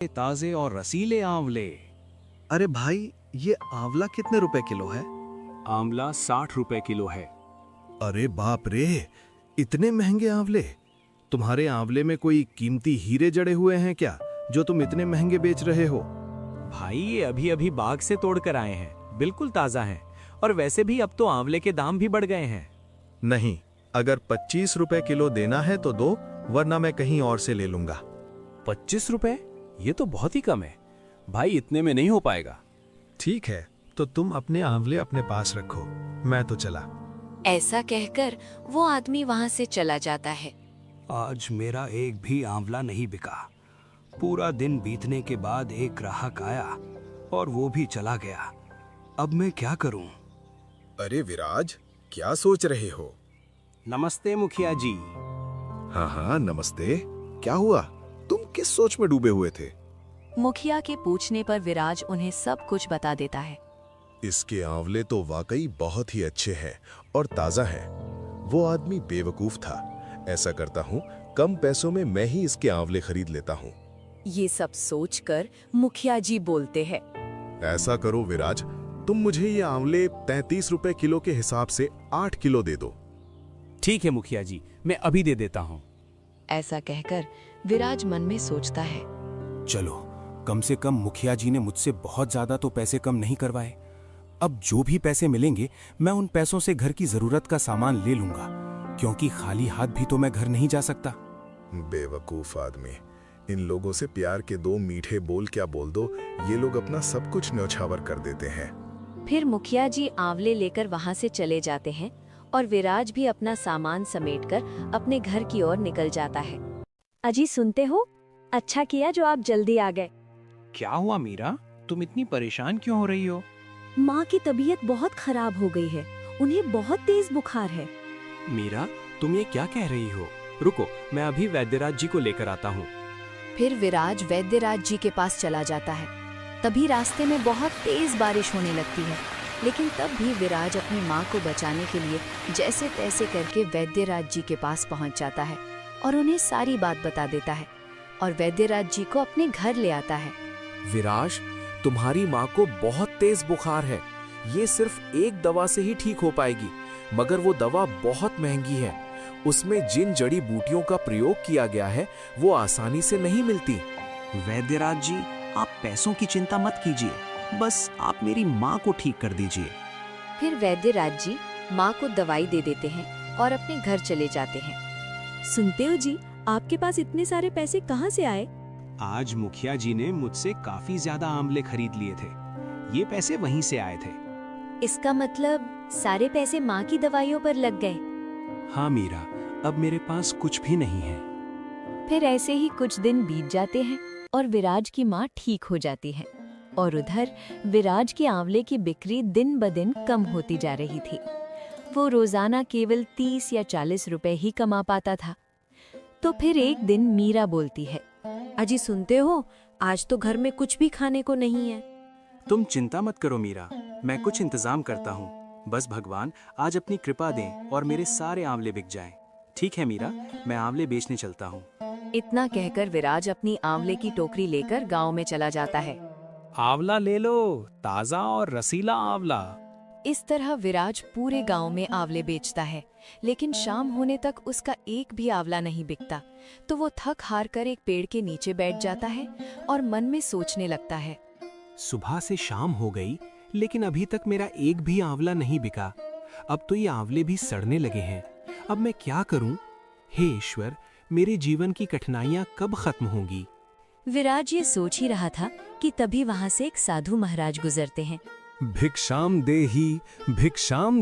ताजे और रसीले आंवले। अरे भाई, ये आंवला कितने रुपए किलो है? आंवला 60 रुपए किलो है। अरे बाप रे, इतने महंगे आंवले! तुम्हारे आंवले में कोई कीमती हीरे जड़े हुए हैं क्या, जो तुम इतने महंगे बेच रहे हो? भाई ये अभी अभी बाग से तोड़ कर आए हैं, बिल्कुल ताजा हैं। और वैसे भी अब तो आंवले के दाम भी बढ़ गए हैं। नहीं, अगर 25 रुपए किलो देना है तो दो, वरना मैं कहीं और से ले लूंगा। 25 रुपए? ये तो बहुत ही कम है भाई, इतने में नहीं हो पाएगा। ठीक है, तो तुम अपने आंवले अपने पास रखो, मैं तो चला। ऐसा कहकर वो आदमी वहां से चला जाता है। आज मेरा एक भी आंवला नहीं बिका। पूरा दिन बीतने के बाद एक ग्राहक आया और वो भी चला गया। अब मैं क्या करूं? अरे विराज, क्या सोच रहे हो? नमस्ते मुखिया जी। हाँ हाँ नमस्ते। क्या हुआ? तुम किस सोच में डूबे हुए थे? मुखिया के पूछने पर विराज उन्हें सब कुछ बता देता है। इसके आंवले तो वाकई बहुत ही अच्छे हैं और ताजा हैं। वो आदमी बेवकूफ था। ऐसा करता हूँ, कम पैसों में मैं ही इसके आंवले खरीद लेता हूँ। ये सब सोचकर मुखिया जी बोलते हैं, ऐसा करो विराज, तुम मुझे ये आंवले 33 रुपए किलो के हिसाब से 8 किलो दे दो। ठीक है मुखिया जी, मैं अभी दे देता हूँ। ऐसा कहकर विराज मन में सोचता है, चलो, कम से कम मुखिया जी ने मुझसे बहुत ज्यादा तो पैसे कम नहीं करवाए। अब जो भी पैसे मिलेंगे मैं उन पैसों से घर की जरूरत का सामान ले लूंगा, क्योंकि खाली हाथ भी तो मैं घर नहीं जा सकता। बेवकूफ आदमी, इन लोगों से प्यार के दो मीठे बोल क्या बोल दो, ये लोग अपना सब कुछ न्यौछावर कर देते हैं। फिर मुखिया जी आंवले लेकर वहां से चले जाते हैं और विराज भी अपना सामान समेटकर अपने घर की ओर निकल जाता है। अजी सुनते हो? अच्छा किया जो आप जल्दी आ गए। क्या हुआ मीरा, तुम इतनी परेशान क्यों हो रही हो? माँ की तबीयत बहुत खराब हो गई है, उन्हें बहुत तेज बुखार है। मीरा, तुम ये क्या कह रही हो? रुको, मैं अभी वैद्यराज जी को लेकर आता हूँ। फिर विराज वैद्यराज जी के पास चला जाता है। तभी रास्ते में बहुत तेज बारिश होने लगती है, लेकिन तब भी विराज अपनी माँ को बचाने के लिए जैसे तैसे करके वैद्यराज जी के पास पहुँच जाता है और उन्हें सारी बात बता देता है और वैद्यराज जी को अपने घर ले आता है। विराज, तुम्हारी माँ को बहुत तेज बुखार है। ये सिर्फ एक दवा से ही ठीक हो पाएगी, मगर वो दवा बहुत महंगी है। उसमें जिन जड़ी बूटियों का प्रयोग किया गया है वो आसानी से नहीं मिलती। वैद्यराज जी, आप पैसों की चिंता मत कीजिए, बस आप मेरी माँ को ठीक कर दीजिए। फिर वैद्यराज जी माँ को दवाई दे देते हैं और अपने घर चले जाते हैं। सुनते हो जी, आपके पास इतने सारे पैसे कहाँ से आए? आज मुखिया जी ने मुझसे काफी ज्यादा आंवले खरीद लिए थे, ये पैसे वहीं से आए थे। इसका मतलब सारे पैसे माँ की दवाइयों पर लग गए। हाँ मीरा, अब मेरे पास कुछ भी नहीं है। फिर ऐसे ही कुछ दिन बीत जाते हैं और विराज की माँ ठीक हो जाती है और उधर विराज के आंवले की बिक्री दिन ब दिन कम होती जा रही थी। वो रोजाना केवल 30 या 40 रुपए ही कमा पाता था। तो फिर एक दिन मीरा बोलती है, अजी सुनते हो, आज तो घर में कुछ भी खाने को नहीं है। तुम चिंता मत करो मीरा, मैं कुछ इंतजाम करता हूँ। बस भगवान आज अपनी कृपा दें और मेरे सारे आंवले बिक जाएं। ठीक है मीरा, मैं आंवले बेचने चलता हूँ। इतना कहकर विराज अपनी आंवले की टोकरी लेकर गांव में चला जाता है। आंवला ले लो, ताजा और रसीला आंवला। इस तरह विराज पूरे गांव में आंवले बेचता है, लेकिन शाम होने तक उसका एक भी आंवला नहीं बिकता। तो वो थक हार कर एक पेड़ के नीचे बैठ जाता है और मन में सोचने लगता है, सुबह से शाम हो गई, लेकिन अभी तक मेरा एक भी आंवला नहीं बिका। अब तो ये आंवले भी सड़ने लगे हैं। अब मैं क्या करूं? हे ईश्वर, मेरे जीवन की कठिनाइयां कब खत्म होंगी? विराज ये सोच ही रहा था कि तभी वहाँ से एक साधु महाराज गुजरते हैं। भिक्षाम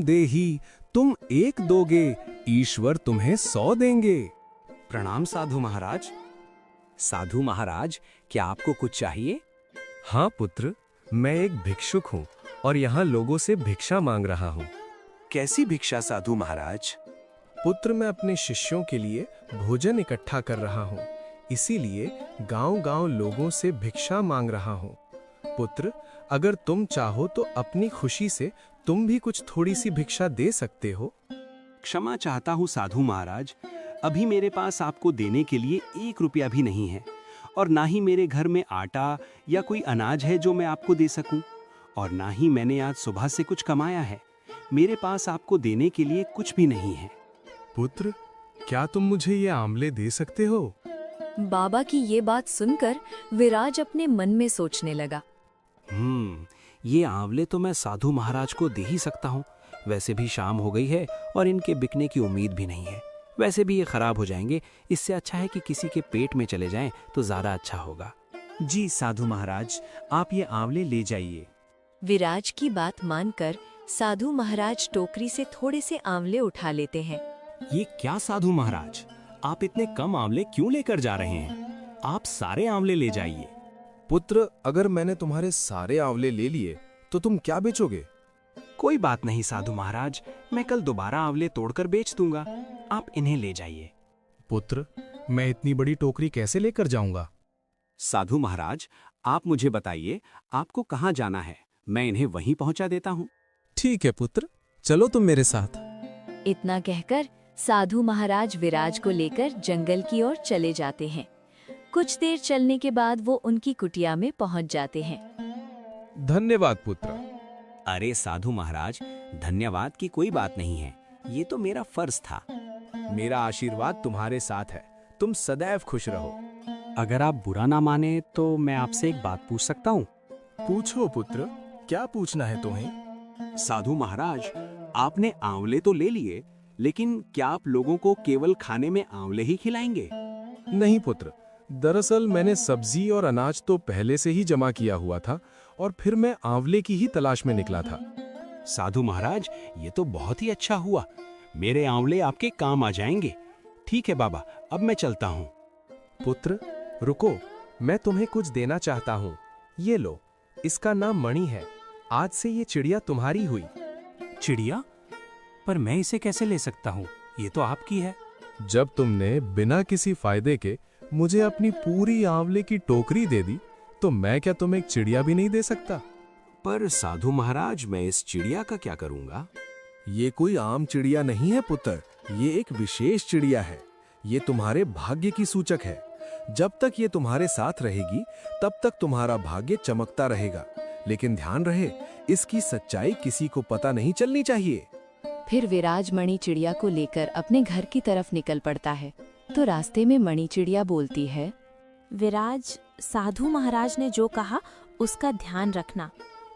देही, तुम एक दोगे, ईश्वर तुम्हें 100 देंगे। प्रणाम साधु महाराज। साधु महाराज, क्या आपको कुछ चाहिए? हाँ पुत्र, मैं एक भिक्षुक हूँ और यहाँ लोगों से भिक्षा मांग रहा हूँ। कैसी भिक्षा साधु महाराज? पुत्र, मैं अपने शिष्यों के लिए भोजन इकट्ठा कर रहा हूँ, इसीलिए गांव-गांव लोगों से भिक्षा मांग रहा हूँ। पुत्र, अगर तुम चाहो तो अपनी खुशी से तुम भी कुछ थोड़ी सी भिक्षा दे सकते हो। क्षमा चाहता हूँ साधु महाराज, अभी मेरे पास आपको देने के लिए 1 रुपया भी नहीं है और ना ही मेरे घर में आटा या कोई अनाज है जो मैं आपको दे सकूं, और ना ही मैंने आज सुबह से कुछ कमाया है। मेरे पास आपको देने के लिए कुछ भी नहीं है। पुत्र, क्या तुम मुझे ये आंवले दे सकते हो? बाबा की ये बात सुनकर विराज अपने मन में सोचने लगा। ये आंवले तो मैं साधु महाराज को दे ही सकता हूँ। वैसे भी शाम हो गई है और इनके बिकने की उम्मीद भी नहीं है। वैसे भी ये खराब हो जाएंगे, इससे अच्छा है कि किसी के पेट में चले जाएं तो ज्यादा अच्छा होगा। जी साधु महाराज, आप ये आंवले ले जाइए। विराज की बात मानकर साधु महाराज टोकरी से थोड़े से आंवले उठा लेते हैं। ये क्या साधु महाराज, आप इतने कम आंवले क्यों लेकर जा रहे हैं? आप सारे आंवले ले जाइए। पुत्र, अगर मैंने तुम्हारे सारे आंवले ले लिए तो तुम क्या बेचोगे? कोई बात नहीं साधु महाराज, मैं कल दोबारा आंवले तोड़कर बेच दूंगा। आप इन्हें ले जाइए। पुत्र, मैं इतनी बड़ी टोकरी कैसे लेकर जाऊंगा? साधु महाराज, आप मुझे बताइए आपको कहाँ जाना है, मैं इन्हें वहीं पहुंचा देता हूँ। ठीक है पुत्र, चलो तुम मेरे साथ। इतना कहकर साधु महाराज विराज को लेकर जंगल की ओर चले जाते हैं। कुछ देर चलने के बाद वो उनकी कुटिया में पहुंच जाते हैं। धन्यवाद पुत्र। अरे साधु महाराज, धन्यवाद की कोई बात नहीं है, ये तो मेरा फर्ज था। मेरा आशीर्वाद तुम्हारे साथ है, तुम सदैव खुश रहो। अगर आप बुरा ना माने तो मैं आपसे एक बात पूछ सकता हूँ? पूछो पुत्र, क्या पूछना है तुम्हें? साधु महाराज, आपने आंवले तो ले लिए, लेकिन क्या आप लोगों को केवल खाने में आंवले ही खिलाएंगे? नहीं पुत्र, दरअसल मैंने सब्जी और अनाज तो पहले से ही जमा किया हुआ था और फिर मैं आंवले की ही तलाश में निकला था। साधु महाराज, ये तो बहुत ही अच्छा हुआ। मेरे आंवले आपके काम आ जाएंगे। ठीक है बाबा, अब मैं चलता हूँ। पुत्र रुको, मैं तुम्हें कुछ देना चाहता हूँ। ये लो, इसका नाम मणि है। आज से ये चिड़िया तुम्हारी हुई। चिड़िया? पर मैं इसे कैसे ले सकता हूँ? ये तो आपकी है। जब तुमने बिना किसी फायदे के मुझे अपनी पूरी आंवले की टोकरी दे दी, तो मैं क्या तुम्हें एक चिड़िया भी नहीं दे सकता? पर साधु महाराज, मैं इस चिड़िया का क्या करूँगा? ये कोई आम चिड़िया नहीं है पुत्र, ये एक विशेष चिड़िया है। ये तुम्हारे भाग्य की सूचक है। जब तक ये तुम्हारे साथ रहेगी, तब तक तुम्हारा भाग्य चमकता रहेगा। लेकिन ध्यान रहे, इसकी सच्चाई किसी को पता नहीं चलनी चाहिए। फिर विराज मणि चिड़िया को लेकर अपने घर की तरफ निकल पड़ता है। तो रास्ते में मणि चिड़िया बोलती है, विराज, साधु महाराज ने जो कहा उसका ध्यान रखना।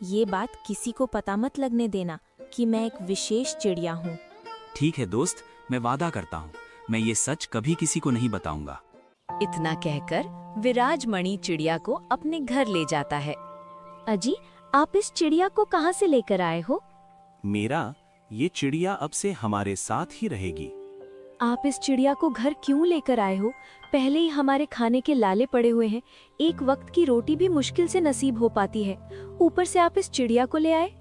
ये बात किसी को पता मत लगने देना कि मैं एक विशेष चिड़िया हूँ। ठीक है दोस्त, मैं वादा करता हूँ, मैं ये सच कभी किसी को नहीं बताऊंगा। इतना कहकर विराज मणि चिड़िया को अपने घर ले जाता है। अजी, आप इस चिड़िया को कहाँ से लेकर आए हो? मेरा ये चिड़िया अब से हमारे साथ ही रहेगी। आप इस चिड़िया को घर क्यों लेकर आए हो? पहले ही हमारे खाने के लाले पड़े हुए हैं, एक वक्त की रोटी भी मुश्किल से नसीब हो पाती है, ऊपर से आप इस चिड़िया को ले आए।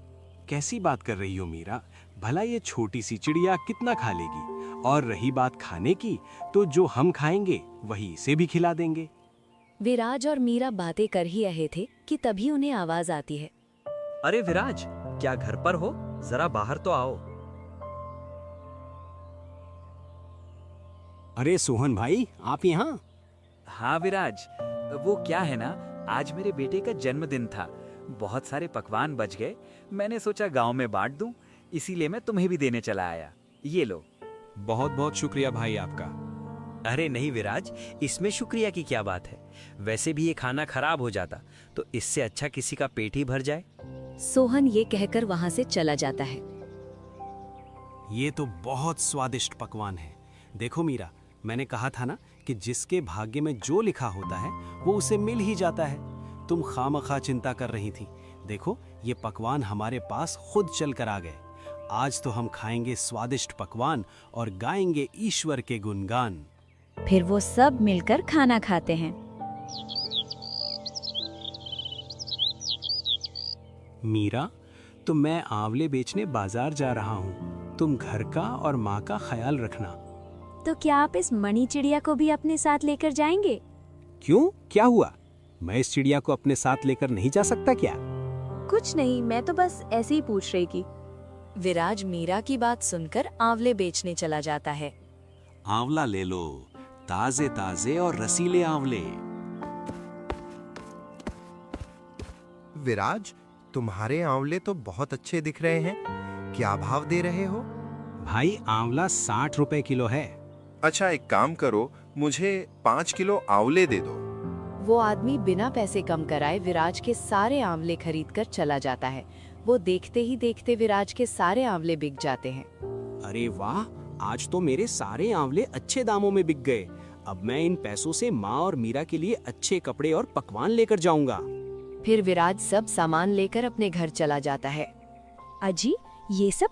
कैसी बात कर रही हो मीरा? भला ये छोटी सी चिड़िया कितना खा लेगी? और रही बात खाने की, तो जो हम खाएंगे वही इसे भी खिला देंगे। विराज और मीरा बातें कर ही रहे थे कि तभी उन्हें आवाज आती है। अरे विराज, क्या घर पर हो? जरा बाहर तो आओ। अरे सोहन भाई, आप यहाँ? हाँ विराज, वो क्या है ना, आज मेरे बेटे का जन्मदिन था। बहुत सारे पकवान बच गए, मैंने सोचा गांव में बांट दूं, इसीलिए मैं तुम्हें भी देने चला आया। ये लो। बहुत बहुत शुक्रिया भाई आपका। अरे नहीं विराज, इसमें शुक्रिया की क्या बात है? वैसे भी ये खाना खराब हो जाता, तो इससे अच्छा किसी का पेट ही भर जाए। सोहन ये कहकर वहां से चला जाता है। ये तो बहुत स्वादिष्ट पकवान है। देखो मीरा, मैंने कहा था ना कि जिसके भाग्य में जो लिखा होता है वो उसे मिल ही जाता है। तुम खामखा चिंता कर रही थी। देखो, ये पकवान हमारे पास खुद चल कर आ गए। आज तो हम खाएंगे स्वादिष्ट पकवान और गाएंगे ईश्वर के गुणगान। फिर वो सब मिलकर खाना खाते हैं। मीरा, तो मैं आंवले बेचने बाजार जा रहा हूँ। तुम घर का और माँ का ख्याल रखना। तो क्या आप इस मणि चिड़िया को भी अपने साथ लेकर जाएंगे? क्यों, क्या हुआ? मैं इस चिड़िया को अपने साथ लेकर नहीं जा सकता क्या? कुछ नहीं, मैं तो बस ऐसे ही पूछ रही थी। विराज मीरा की बात सुनकर आंवले बेचने चला जाता है। आंवला ले लो, ताजे ताजे और रसीले आंवले। विराज, तुम्हारे आंवले तो बहुत अच्छे दिख रहे हैं। क्या भाव दे रहे हो? भाई आंवला 60 रुपए किलो है। अच्छा, एक काम करो, मुझे 5 किलो आंवले दे दो। वो आदमी बिना पैसे कम कराए विराज के सारे आंवले खरीद कर चला जाता है। वो देखते ही देखते विराज के सारे आंवले बिक जाते हैं। अरे वाह, आज तो मेरे सारे आंवले अच्छे दामों में बिक गए। अब मैं इन पैसों से माँ और मीरा के लिए अच्छे कपड़े और पकवान लेकर जाऊंगा। फिर विराज सब सामान लेकर अपने घर चला जाता है। अजी, ये सब